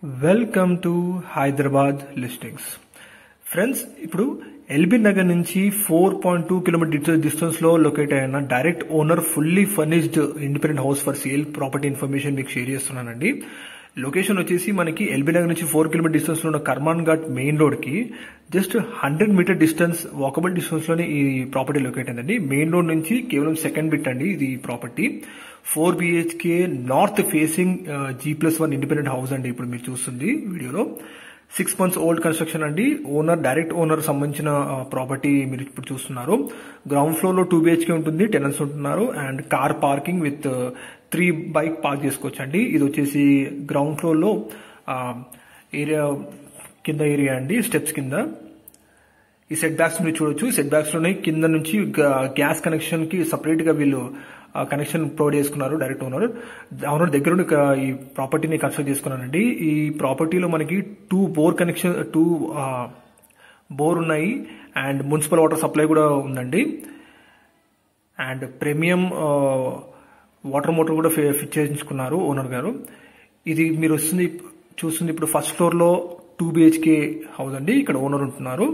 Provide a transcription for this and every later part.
Welcome to Hyderabad listings. Friends, ఇప్పుడు LB Nagar నుంచి 4.2 kilometre distance లో లొకేట్ అయిన direct owner fully furnished independent house for sale property information మీకు share చేస్తున్నానండి. Location వచ్చేసి మనకి ఎల్బీ నగర్ నుంచి 4 కిలోమీటర్ డిస్టెన్స్ లో ఉన్న కర్మాన్ ఘాట్ మెయిన్ రోడ్ కి just 100 metre distance walkable distance లోనే ఈ ప్రాపర్టీ లొకేట్ అయిందండి. మెయిన్ రోడ్ నుంచి కేవలం సెకండ్ బిట్ అండి ఇది property. 4 BHK north facing G+1 independent house అండి ఇప్పుడు మీరు చూస్తుంది వీడియోలో. 6 months ఓల్డ్ కన్స్ట్రక్షన్ అండి. డైరెక్ట్ ఓనర్ సంబంధించిన ప్రాపర్టీ మీరు ఇప్పుడు చూస్తున్నారు. గ్రౌండ్ ఫ్లోర్ లో 2 BHK ఉంటుంది, టెనెంట్స్ ఉంటున్నారు and car parking with 3 bike park చేసుకోవచ్చు అండి. ఇది వచ్చేసి గ్రౌండ్ ఫ్లోర్ లో ఏరియా కింద ఏరియా అండి, స్టెప్స్ కింద. ఈ సెట్ బ్యాక్స్ మీరు చూడొచ్చు. సెట్ బ్యాక్స్ లోనే కింద నుంచి గ్యాస్ కనెక్షన్ కి సపరేట్ గా వీళ్ళు కనెక్షన్ ప్రొవైడ్ చేసుకున్నారు డైరెక్ట్ ఓనర్ దగ్గర నుండి ఈ ప్రాపర్టీని కన్స్ట్రక్ట్ చేసుకున్నారండి. ఈ ప్రాపర్టీలో మనకి 2 బోర్ ఉన్నాయి అండ్ మున్సిపల్ వాటర్ సప్లై కూడా ఉందండి అండ్ ప్రీమియం వాటర్ మోటార్ కూడా ఫిట్ చేయించుకున్నారు ఓనర్ గారు. ఇది మీరు చూస్తుంది ఇప్పుడు ఫస్ట్ ఫ్లోర్ లో 2 BHK హౌస్ అండి. ఇక్కడ ఓనర్ ఉంటున్నారు.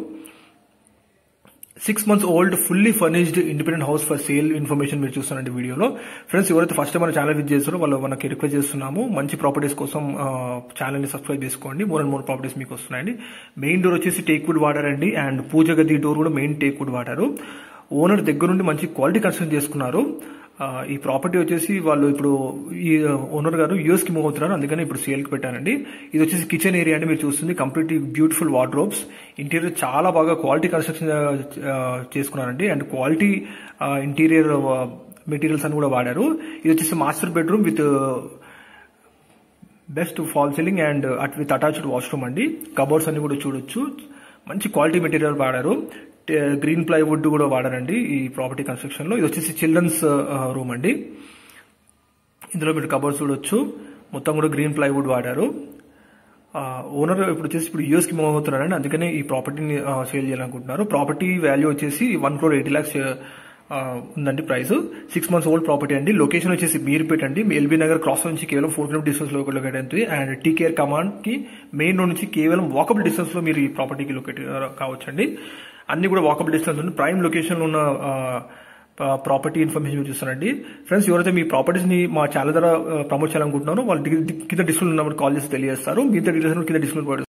6 months old fully furnished independent house for sale information మీరు చూస్తారండి వీడియోలో. ఫ్రెండ్స్, ఎవరైతే ఫస్ట్ టైం మన ఛానల్ విజిట్ చేస్తారో వాళ్ళు మనకి రిక్వెస్ట్ చేస్తున్నాము, మంచి ప్రాపర్టీస్ కోసం ఛానల్ ని సబ్స్క్రైబ్ చేసుకోండి. మోర్ అండ్ మోర్ ప్రాపర్టీస్ మీకు వస్తున్నాయండి. మెయిన్ డోర్ వచ్చేసి టేక్ వుడ్ వాడారండి అండ్ పూజ గది డోర్ కూడా మెయిన్ టేక్ వుడ్ వాడారు. ఓనర్ దగ్గర నుండి మంచి క్వాలిటీ కన్స్ట్రక్ట్ చేసుకున్నారు. ఈ ప్రాపర్టీ వచ్చేసి వాళ్ళు ఇప్పుడు ఈ ఓనర్ గారు యూఎస్ కి మూవ్ అవుతున్నారు, అందుకని ఇప్పుడు సేల్ కి పెట్టారండి. ఇది వచ్చేసి కిచెన్ ఏరియా అండి మీరు చూస్తుంది. కంప్లీట్ బ్యూటిఫుల్ వార్డ్రోబ్స్, ఇంటీరియర్ చాలా బాగా క్వాలిటీ కన్స్ట్రక్షన్ చేసుకున్నారండి అండ్ క్వాలిటీ ఇంటీరియర్ మెటీరియల్స్ అని కూడా వాడారు. ఇది వచ్చేసి master bedroom with best fall ceiling and with attached washroom అండి. కబోర్డ్స్ అన్ని కూడా చూడొచ్చు. మంచి క్వాలిటీ మెటీరియల్ వాడారు. గ్రీన్ ప్లైవుడ్ కూడా వాడారండి ఈ ప్రాపర్టీ కన్స్ట్రక్షన్ లో. ఇది వచ్చేసి చిల్డ్రన్స్ రూమ్ అండి. ఇందులో మీరు కబోర్డ్స్ చూడొచ్చు. మొత్తం కూడా గ్రీన్ ప్లైవుడ్ వాడారు. ఓనర్ ఇప్పుడు యూఎస్ కి మూవ్ అవుతున్నారండి, అందుకనే ఈ ప్రాపర్టీని సేల్ చేయాలనుకుంటున్నారు. ప్రాపర్టీ వాల్యూ వచ్చేసి 1,80 lakhs ఉందండి ప్రైస్. 6 months ఓల్డ్ ప్రాపర్టీ అండి. లొకేషన్ వచ్చేసి మీర్పేట్ అండి. ఎల్బీ నగర్ క్రాస్ నుంచి కేవలం 4 కిలోమీటర్ డిస్టెన్స్ లో లొకేట్ అవుతుంది అండ్ టీకేఆర్ కమాండ్ కి మెయిన్ రోడ్ నుంచి కేవలం వాకబుల్ డిస్టెన్స్ లో మీరు ఈ ప్రాపర్టీకి లొకేట్ కావచ్చండి. అన్ని కూడా వాకబుల్ డిస్టెన్స్ ఉంది. ప్రైమ్ లొకేషన్ లో ఉన్న ప్రాపర్టీ ఇన్ఫర్మేషన్ చూస్తానండి. ఫ్రెండ్స్, ఎవరైతే మీ ప్రాపర్టీస్ ని మా ఛానల్ ద్వారా ప్రమోట్ చేయాలనుకుంటున్నారో వాళ్ళు కింద డిస్ప్లే నెంబర్ కాల్ చేసి తెలియజేస్తారు. మిగతా డీటెయిల్స్ కింద డిస్ప్లే